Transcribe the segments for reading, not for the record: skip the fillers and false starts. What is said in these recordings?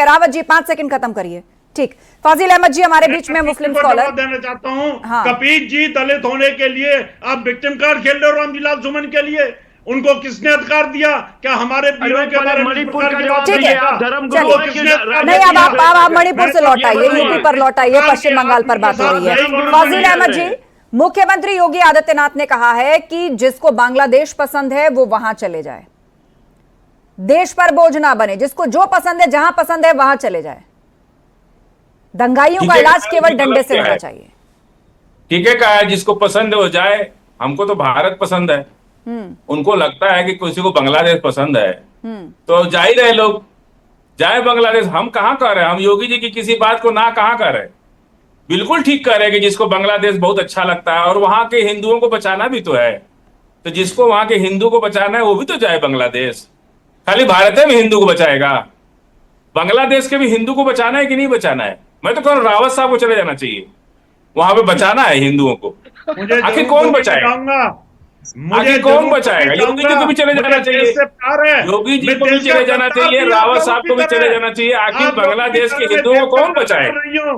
Rawat ji 5 second खत्म करिए। ठीक, फाजिल अहमद जी हमारे बीच में मुस्लिम स्कॉलर देना चाहता हूं। हाँ। कपीज जी दलित होने के लिए आप विक्टिम कार्ड खेल रहे हो रामजीलाल सुमन के लिए। उनको किसने अधिकार दिया? क्या हमारे वीरों के बारे में मणिपुर का जवाब ठीक है, आप धर्म चलिए। नहीं, अब आप मणिपुर से लौट आइए, यूपी पर लौट आइए, पश्चिम बंगाल पर बात हो रही है। फाजिल अहमद जी, मुख्यमंत्री योगी आदित्यनाथ ने कहा है कि जिसको बांग्लादेश पसंद है वो वहां चले जाए, देश पर बोझ ना बने, जिसको जो पसंद है जहां पसंद है वहां चले जाए, दंगाइयों का इलाज केवल डंडे से होना चाहिए। ठीक है, कहा है जिसको पसंद है वो जाए। हमको तो भारत पसंद है, उनको लगता है कि किसी को बांग्लादेश पसंद है, तो जा ही रहे लोग, जाए बांग्लादेश। हम कहाँ कह रहे हैं, हम योगी जी की किसी बात को ना कहाँ कर रहे हैं, बिल्कुल ठीक कह रहे हैं कि जिसको बांग्लादेश बहुत अच्छा लगता है और वहां के हिंदुओं को बचाना भी तो है, तो जिसको वहां के हिंदू को बचाना है वो भी तो जाए बांग्लादेश। खाली भारत में हिंदू को बचाएगा, बांग्लादेश के भी हिंदू को बचाना है कि नहीं बचाना है? मैं तो कहूँ रावत साहब को चले जाना चाहिए, वहां पे बचाना है हिंदुओं को। आखिर कौन बचाएगा? आखिर कौन बचाएगा? योगी जी को भी चले जाना चाहिए, योगी जी को भी चले जाना चाहिए, रावत साहब को भी चले जाना चाहिए। आखिर बांग्लादेश के हिंदुओं को कौन बचाएगा?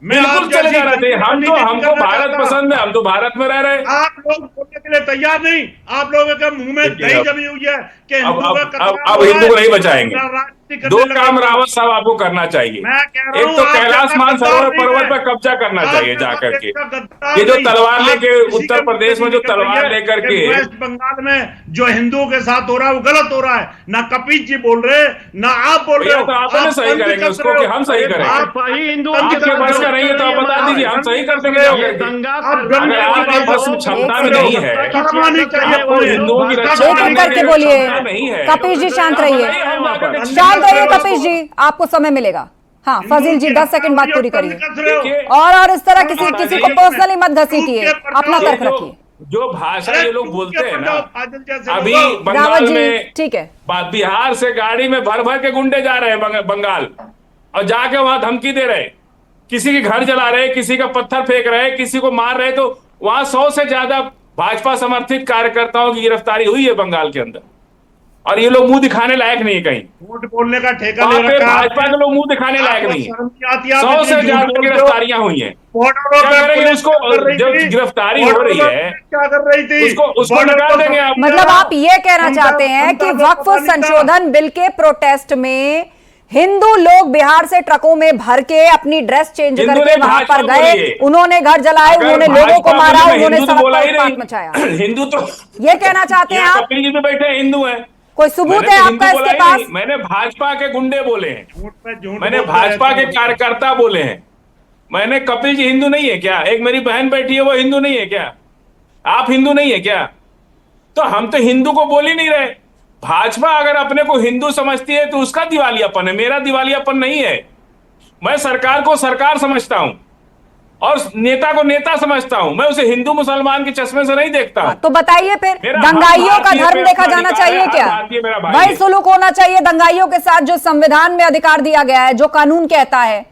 बिल्कुल चले जाना चाहिए। हमको भारत पसंद है, हम तो भारत में रह रहे। आप लोग बोलने के लिए तैयार नहीं, आप लोगों के मुंह में दही जमी हुई है कि अब हिंदू को नहीं बचाएंगे। दो काम रावत साहब आपको करना चाहिए, एक तो कैलाश मानसरोवर पर्वत पर कब्जा करना चाहिए जाकर के। ये जो तलवार लेके उत्तर प्रदेश में जो तलवार लेकर के वेस्ट बंगाल में जो हिंदुओं के साथ हो रहा है वो गलत हो रहा है। ना कपिल जी बोल रहे, ना आप बोल रहे हो। तो आप ना सही करेंगे उसको कि हम सही करेंगे? आपके बस का नहीं है तो आप बता दीजिए, हम सही कर देंगे। अगर आपके बस क्षमता में नहीं है, हिंदुओं की रक्षा करके बोलिए। नहीं है, कपिल जी शांत रहिए, शांत रहिए कपिल जी, आपको समय मिलेगा। हाँ फाजिल जी 10 सेकंड बात पूरी करिए, और इस तरह किसी को पर्सनली मत घसीटिए, अपना तर्क रखिए। जो भाषा ये लोग बोलते हैं ना, अभी बंगाल में, ठीक है, बिहार से गाड़ी में भर भर के गुंडे जा रहे हैं बंगाल, और जाके वहां धमकी दे रहे, किसी के घर जला रहे, किसी का पत्थर फेंक रहे, किसी को मार रहे। तो वहां 100 से ज्यादा भाजपा समर्थित कार्यकर्ताओं की गिरफ्तारी हुई है बंगाल के अंदर, और ये लोग मुंह दिखाने लायक नहीं है कहीं। झूठ बोलने का ठेका ले रखा है भाजपा के लोग, मुंह दिखाने लायक नहीं है। 100 से ज्यादा गिरफ्तारियां हुई हैं। उसको जब गिरफ्तारी हो रही है क्या कर रही थी, उसको निकाल देंगे आप। मतलब आप ये कहना चाहते हैं कि वक्फ संशोधन बिल के प्रोटेस्ट में हिंदू लोग बिहार से ट्रकों में भर के अपनी ड्रेस चेंज करके वहां पर गए, उन्होंने घर जलाए, उन्होंने लोगों को मारा, उन्होंने सड़क पर उत्पात मचाया। हिंदू तो ये कहना चाहते हैं आप? कपिल जी भी बैठे हिंदू हैं, कोई सबूत है आपका इसके पास? मैंने भाजपा के गुंडे बोले हैं, मैंने भाजपा के कार्यकर्ता बोले हैं, मैंने कपिल जी हिंदू नहीं है क्या? एक मेरी बहन बैठी है वो हिंदू नहीं है क्या? आप हिंदू नहीं है क्या? तो हम तो हिंदू को बोल ही नहीं रहे। भाजपा अगर अपने को हिंदू समझती है तो उसका दिवालियापन है, मेरा दिवालियापन नहीं है। मैं सरकार को सरकार समझता हूं और नेता को नेता समझता हूं, मैं उसे हिंदू मुसलमान के चश्मे से नहीं देखता हूं। तो बताइए फिर दंगाइयों का धर्म देखा जाना चाहिए क्या? वही सुलूक होना चाहिए दंगाइयों के साथ जो संविधान में अधिकार दिया गया है, जो कानून कहता है।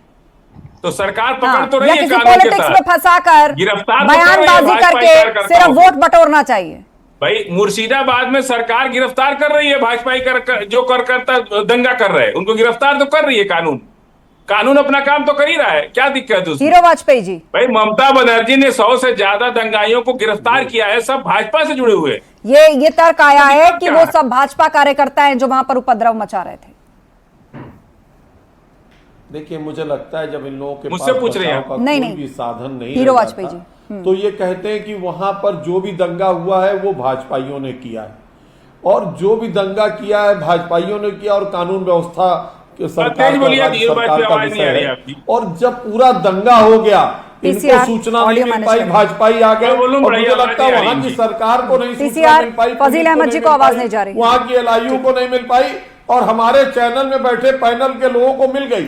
तो सरकार पकड़ तो रही है, किसी पॉलिटिक्स में फंसाकर बयानबाजी करके सिर्फ वोट बटोरना चाहिए। भाई मुर्शिदाबाद में सरकार गिरफ्तार कर रही है भाजपाई जो करता दंगा कर रहे हैं, उनको गिरफ्तार तो कर रही है। कानून अपना काम तो कर ही रहा है, क्या दिक्कत है? हीरो वाजपेयी जी, भाई ममता बनर्जी ने 100 से ज्यादा दंगाइयों को गिरफ्तार किया है, सब भाजपा से जुड़े हुए। ये तर्क आया है कि वो सब भाजपा कार्यकर्ता हैं जो वहां पर उपद्रव मचा रहे थे। देखिए मुझे लगता है जब इन लोगों के मुझसे पूछ रहे हैं कोई भी साधन नहीं, हीरो वाजपेयी जी, तो ये कहते हैं कि वहां पर जो भी दंगा हुआ है वो भाजपाइयों ने किया है, और जो भी दंगा किया है भाजपाइयों ने किया, और कानून व्यवस्था सरकार का विषय है। और जब पूरा दंगा हो गया, इनको सूचना नहीं मिल पाई, भाजपाई आ गए, और मुझे लगता है वहां की सरकार को नहीं सूचना मिल पाई, फजील अहमद जी को आवाज नहीं जा रही, वहां की एलआईयू को नहीं मिल पाई, और हमारे चैनल में बैठे पैनल के लोगों को मिल गई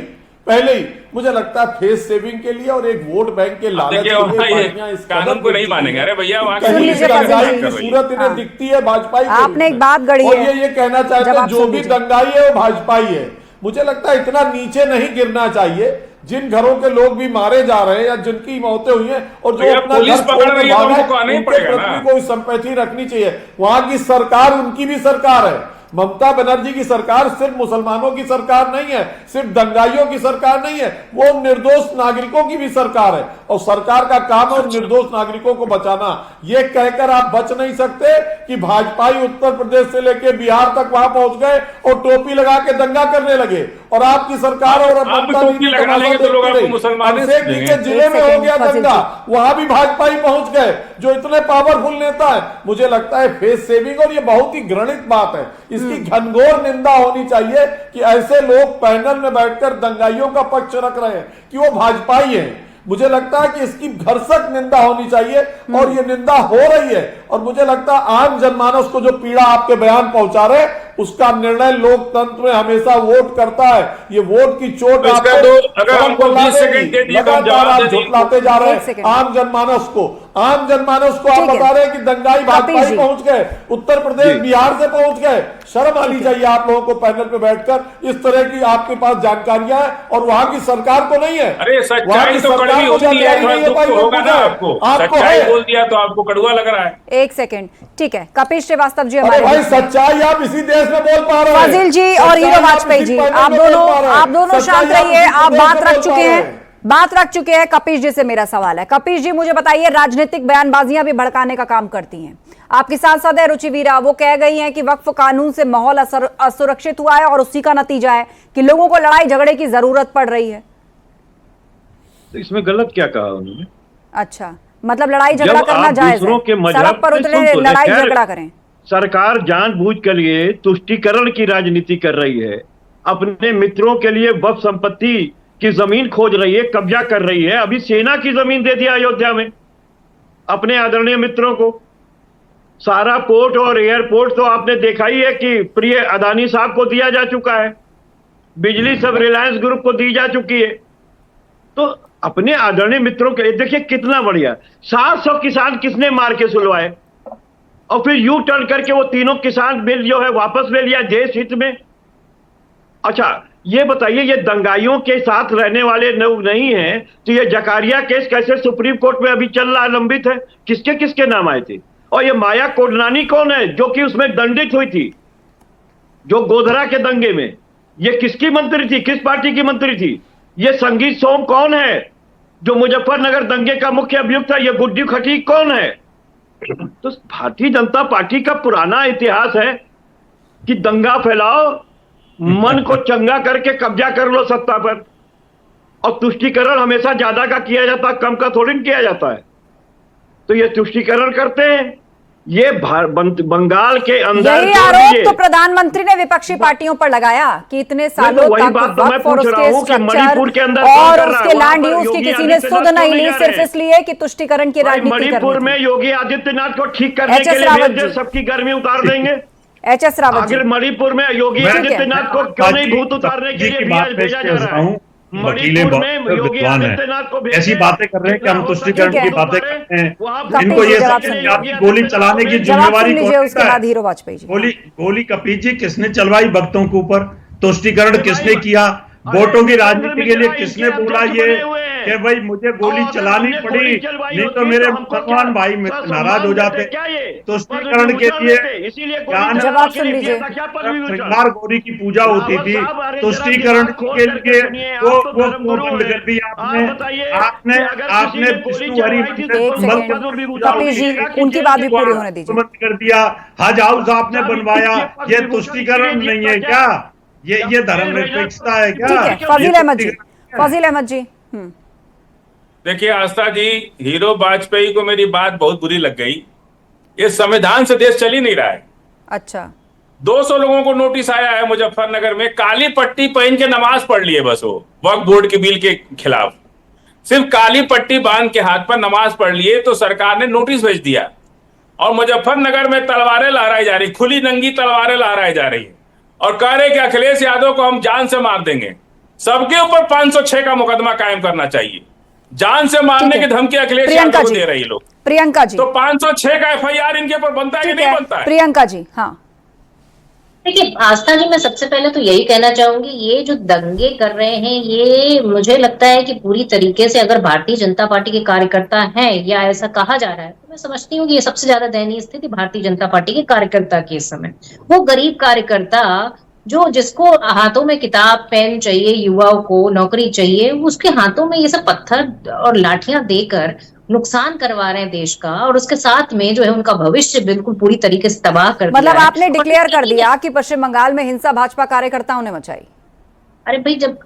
पहले ही। मुझे लगता है फेस सेविंग के लिए और एक वोट बैंक के लालच के लिए कानून को नहीं मानेंगे। अरे भैया सूरत इन्हें दिखती है भाजपाई। आपने एक बात गढ़ी है, और ये कहना चाहते हैं जो भी दंगाई है वो भाजपाई है। मुझे लगता है इतना नीचे नहीं गिरना चाहिए। जिन घरों के लोग भी मारे जा रहे हैं या जिनकी मौतें हुई हैं और जो अपना पुलिस पकड़ रही है उनको आने ही पड़ेगा ना, कोई संपैथी रखनी चाहिए। वहां की सरकार उनकी भी सरकार है, ममता बनर्जी की सरकार सिर्फ मुसलमानों की सरकार नहीं है, सिर्फ दंगाइयों की सरकार नहीं है, वो निर्दोष नागरिकों की भी सरकार है। और सरकार का काम है निर्दोष नागरिकों को बचाना। ये कहकर आप बच नहीं सकते कि भाजपाई उत्तर प्रदेश से लेकर बिहार तक वहां पहुंच गए और टोपी लगा के दंगा करने लगे, और आपकी सरकार और ममता दीदी के जिले में हो गया दंगा, वहां भी भाजपाई पहुंच गए जो इतने पावरफुल नेता है। मुझे लगता है फेस सेविंग, और ये बहुत ही घृणित बात है, इसकी घनघोर निंदा होनी चाहिए कि ऐसे लोग पैनल में बैठकर दंगाइयों का पक्ष रख रहे हैं कि वो भाजपाई हैं। मुझे लगता है कि इसकी भरसक निंदा होनी चाहिए, और ये निंदा हो रही है। और मुझे लगता है आम जनमानस को जो पीड़ा आपके बयान पहुंचा रहे, उसका निर्णय लोकतंत्र में हमेशा वोट करता है। ये वोट की चोट अगर हमको 20 सेकंड दे दिए तो हम जवाब दे देंगे। झुटलाते जा रहे हैं आम जनमानस को आप बता रहे हैं कि दंगाई भाजपाई पहुंच गए, उत्तर प्रदेश बिहार से पहुंच गए। शर्म आनी चाहिए आप लोगों को पैनल पे बैठकर इस तरह की आपके पास जानकारियां हैं, और वहां की सरकार को नहीं है। अरे सच्चाई तो कड़वी होती है, दुख तो होगा ना आपको। सच्चाई बोल दिया तो आपको कड़वा लग रहा है। एक सेकंड, ठीक है। कपिल श्रीवास्तव जी हमारे भाई, सच्चाई आप इसी देश में बोल पा रहे हैं। फाजिल जी और हीरो वाजपेयी जी, आप दोनों शांत रहिए। आप बात रख चुके हैं। कपिल जी से मेरा सवाल है। कपिल जी, मुझे बताइए, राजनीतिक बयानबाजियां भी भड़काने का काम करती हैं। आपकी सांसद है रुचि वीरा, वो कह गई हैं कि वक्फ कानून से माहौल असुरक्षित हुआ है, और उसी का नतीजा है कि लोगों को लड़ाई झगड़े की जरूरत पड़ रही है। तो इसमें गलत क्या कहा उन्होंने? अच्छा, मतलब लड़ाई झगड़ा करना जायज है, सड़क पर उतरे, लड़ाई झगड़ा करें। सरकार जानबूझ के लिए तुष्टीकरण की राजनीति कर रही है, अपने मित्रों के लिए वक्फ संपत्ति की जमीन खोज रही है, कब्जा कर रही है। अभी सेना की जमीन दे दिया अयोध्या में अपने आदरणीय मित्रों को। सारा पोर्ट और एयरपोर्ट तो आपने देखा ही है कि प्रिय अदानी साहब को दिया जा चुका है, बिजली सब रिलायंस ग्रुप को दी जा चुकी है। तो अपने आदरणीय मित्रों के लिए देखिए कितना बढ़िया, 700 किसान किसने मार के सुलवाए, और फिर यू टर्न करके वो तीनों किसान बिल जो है वापस ले लिया देश हित में। अच्छा, ये बताइए, ये दंगाइयों के साथ रहने वाले लोग नहीं हैं, तो ये जकारिया केस कैसे सुप्रीम कोर्ट में अभी चल रहा, लंबित है? किसके किसके नाम आए थे? और ये माया कोडनानी कौन है जो कि उसमें दंडित हुई थी, जो गोधरा के दंगे में? ये किसकी मंत्री थी, किस पार्टी की मंत्री थी? ये संगीत सोम कौन है जो मुजफ्फरनगर दंगे का मुख्य अभियुक्त था? ये गुड्डी खटीक कौन है? तो भारतीय जनता पार्टी का पुराना इतिहास है कि दंगा फैलाओ, मन को चंगा करके कब्जा कर लो सत्ता पर, और तुष्टीकरण हमेशा ज्यादा का किया जाता है, कम का थोड़ी किया जाता है। तो ये तुष्टीकरण करते हैं। ये बंगाल के अंदर यही आरोप तो प्रधानमंत्री ने विपक्षी पार्टियों पर लगाया कि इतने सालों तक वक्फ और उसके स्ट्रक्चर और उसके लैंड यूज की किसी ने सुध नहीं ली, सिर्फ इसलिए कि तुष्टीकरण की राजनीति करनी थी। मणिपुर में योगी आदित्यनाथ को ठीक करने के लिए सबकी गर्मी उतार देंगे। एच.एस. रावत जी, अगर मणिपुर में योगी आदित्यनाथ को क्यों नहीं भूत उतारने के लिए भेजा जा रहा है? मणिपुर में योगी आदित्यनाथ को ऐसी बातें कर रहे हैं कि हम तुष्टीकरण की बातें करते हैं, इनको ये गोली चलाने की जिम्मेवारी उसके बाद हीरो वाजपेयी जी। गोली कपिल जी किसने चलवाई भक्तों के ऊपर? तुष्टीकरण किसने किया? वोटों की राजनीति के लिए किसने बोला ये कि भाई मुझे गोली चलानी पड़ी, नहीं तो मेरे मुसलमान भाई नाराज हो जाते? तुष्टीकरण के लिए जवाब सुन लीजिए। श्रृंगार गौरी की पूजा होती थी, तुष्टीकरण के लिए वो बंद कर दिया आपने विष्णु हरि कपिल जी, उनकी बात भी पूरी होने दीजिए। बंद कर दिया, हज हाउस आपने बनवाया, ये तुष्टीकरण नहीं है क्या? ये धर्मनिरपेक्षता है क्या? ठीक है, फजील अहमद जी। देखिए आस्था जी, हीरो वाजपेयी को मेरी बात बहुत बुरी लग गई। ये संविधान से देश चल ही नहीं रहा है। अच्छा, 200 लोगों को नोटिस आया है मुजफ्फरनगर में, काली पट्टी पहन के नमाज पढ़ लिए बस, वो वक्फ बोर्ड के बिल के खिलाफ सिर्फ काली पट्टी बांध के हाथ पर नमाज पढ़ लिए तो सरकार ने नोटिस भेज दिया, और मुजफ्फरनगर में तलवारें लहराई जा रही, खुली नंगी तलवारें लहराई जा रही, और कह रहे कि अखिलेश यादव को हम जान से मार देंगे। सबके ऊपर 506 का मुकदमा कायम करना चाहिए। जान से मारने की धमकी अखिलेश यादव को दे रही लोग। प्रियंका जी, तो 506 का FIR इनके ऊपर बनता है कि नहीं बनता है? प्रियंका जी, हाँ देखिए आस्था जी, मैं सबसे पहले तो यही कहना चाहूंगी, ये जो दंगे कर रहे हैं ये मुझे लगता है कि पूरी तरीके से अगर भारतीय जनता पार्टी के कार्यकर्ता हैं या ऐसा कहा जा रहा है, तो मैं समझती हूँ कि ये सबसे ज्यादा दयनीय स्थिति भारतीय जनता पार्टी के कार्यकर्ता की इस समय। वो गरीब कार्यकर्ता जो जिसको हाथों में किताब पेन चाहिए, युवाओं को नौकरी चाहिए, उसके हाथों में ये सब पत्थर और लाठियां देकर नुकसान करवा रहे हैं देश का, और उसके साथ में जो है उनका भविष्य बिल्कुल पूरी तरीके से तबाह कर दिया मतलब है। आपने डिक्लेयर कर दिया कि पश्चिम बंगाल में हिंसा भाजपा कार्यकर्ताओं ने मचाई? अरे भाई, जब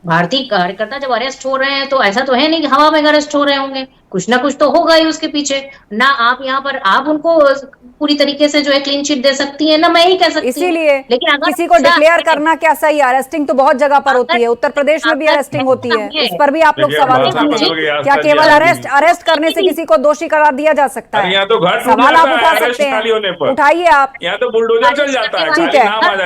भारतीय कार्यकर्ता जब अरेस्ट हो रहे हैं तो ऐसा तो है नहीं कि हवा में अरेस्ट हो रहे होंगे, कुछ ना कुछ तो होगा ही उसके पीछे ना। आप यहाँ पर आप उनको पूरी तरीके से जो है क्लीन चिट दे सकती है ना, मैं ही कह सकती हूँ। इसीलिए लेकिन अगर किसी को डिक्लेयर करना क्या सही है? अरेस्टिंग तो बहुत जगह पर होती है, उत्तर प्रदेश में भी अरेस्टिंग होती है, इस पर भी आप लोग सवाल उठाते हैं। क्या केवल अरेस्ट करने से किसी को दोषी करार दिया जा सकता है? यहाँ तो घर सवाल आप उठा सकते हैं, उठाइए आप। यहाँ तो बुलडोजर चल जाता है। ठीक है,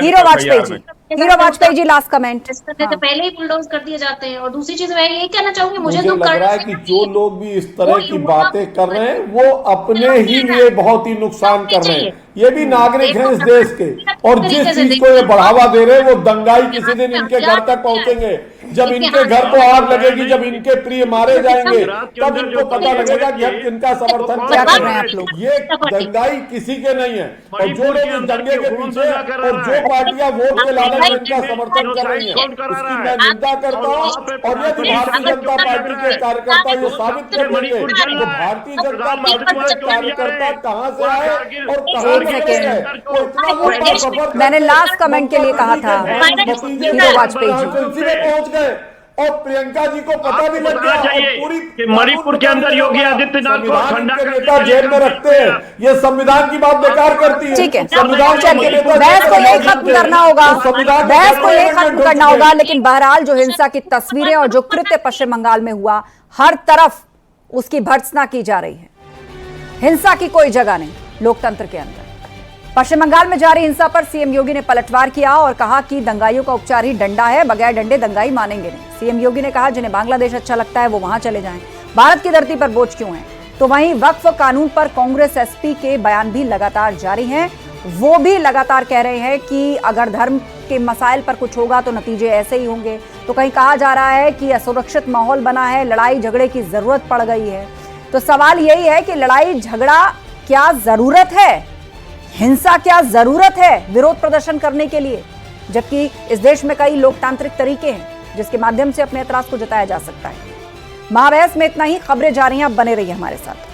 hero Vajpayee ji last comment. तो पहले ही बुलडोज कर दिए जाते हैं। और दूसरी चीज मैं यही कहना चाहूंगी, मुझे तो लग रहा है कि जो लोग भी इस तरह की बातें कर रहे हैं वो अपने ही लिए बहुत ही नुकसान कर रहे हैं। ये भी नागरिक हैं इस देश के, और जिस चीज को ये बढ़ावा दे रहे हैं वो दंगाई किसी दिन इनके घर तक पहुंचेंगे। जब इनके घर को आग लगेगी, जब इनके प्रिय मारे जाएंगे, तब इनको पता लगेगा कि हम किनका समर्थन क्या कर रहे हैं आप लोग। ये दंगाई किसी के नहीं है, और जो लोग इस दंगे के पीछे और जो पार्टियां वोट के लालच में इनका समर्थन कर रही है, उसकी मैं निंदा करता हूँ। और यदि भारतीय जनता पार्टी के कार्यकर्ता ये साबित कर देंगे तो भारतीय जनता पार्टी के कार्यकर्ता कहाँ से आए और कहाँ मैंने लास्ट कमेंट के लिए कहा था हीरो वाजपेयी जी। इसी में पहुंच गए, और प्रियंका जी को पता भी लग गया। पूरी कि मणिपुर के अंदर योगी आदित्यनाथ को ठंडा के नेता जेल में रखते हैं, ये संविधान की बात बेकार करती है। ठीक है, संविधान बहस को यही खत्म करना होगा, बहस को यही खत्म करना होगा। लेकिन बहरहाल जो हिंसा की तस्वीरें और जो कृत्य पश्चिम बंगाल में हुआ, हर तरफ उसकी भर्त्सना की जा रही है। हिंसा की कोई जगह नहीं लोकतंत्र के अंदर। पश्चिम बंगाल में जारी हिंसा पर सीएम योगी ने पलटवार किया और कहा कि दंगाइयों का उपचार ही डंडा है, बगैर डंडे दंगाई मानेंगे नहीं। सीएम योगी ने कहा जिन्हें बांग्लादेश अच्छा लगता है वो वहां चले जाएं, भारत की धरती पर बोझ क्यों है। तो वहीं वक्फ कानून पर कांग्रेस एसपी के बयान भी लगातार जारी हैं। वो भी लगातार कह रहे हैं कि अगर धर्म के मसाइल पर कुछ होगा तो नतीजे ऐसे ही होंगे। तो कहीं कहा जा रहा है कि असुरक्षित माहौल बना है, लड़ाई झगड़े की जरूरत पड़ गई है। तो सवाल यही है कि लड़ाई झगड़ा क्या जरूरत है, हिंसा क्या जरूरत है विरोध प्रदर्शन करने के लिए, जबकि इस देश में कई लोकतांत्रिक तरीके हैं जिसके माध्यम से अपने एतराज को जताया जा सकता है। महाबहस में इतना ही। खबरें जा रही हैं, आप बने रहिए हमारे साथ।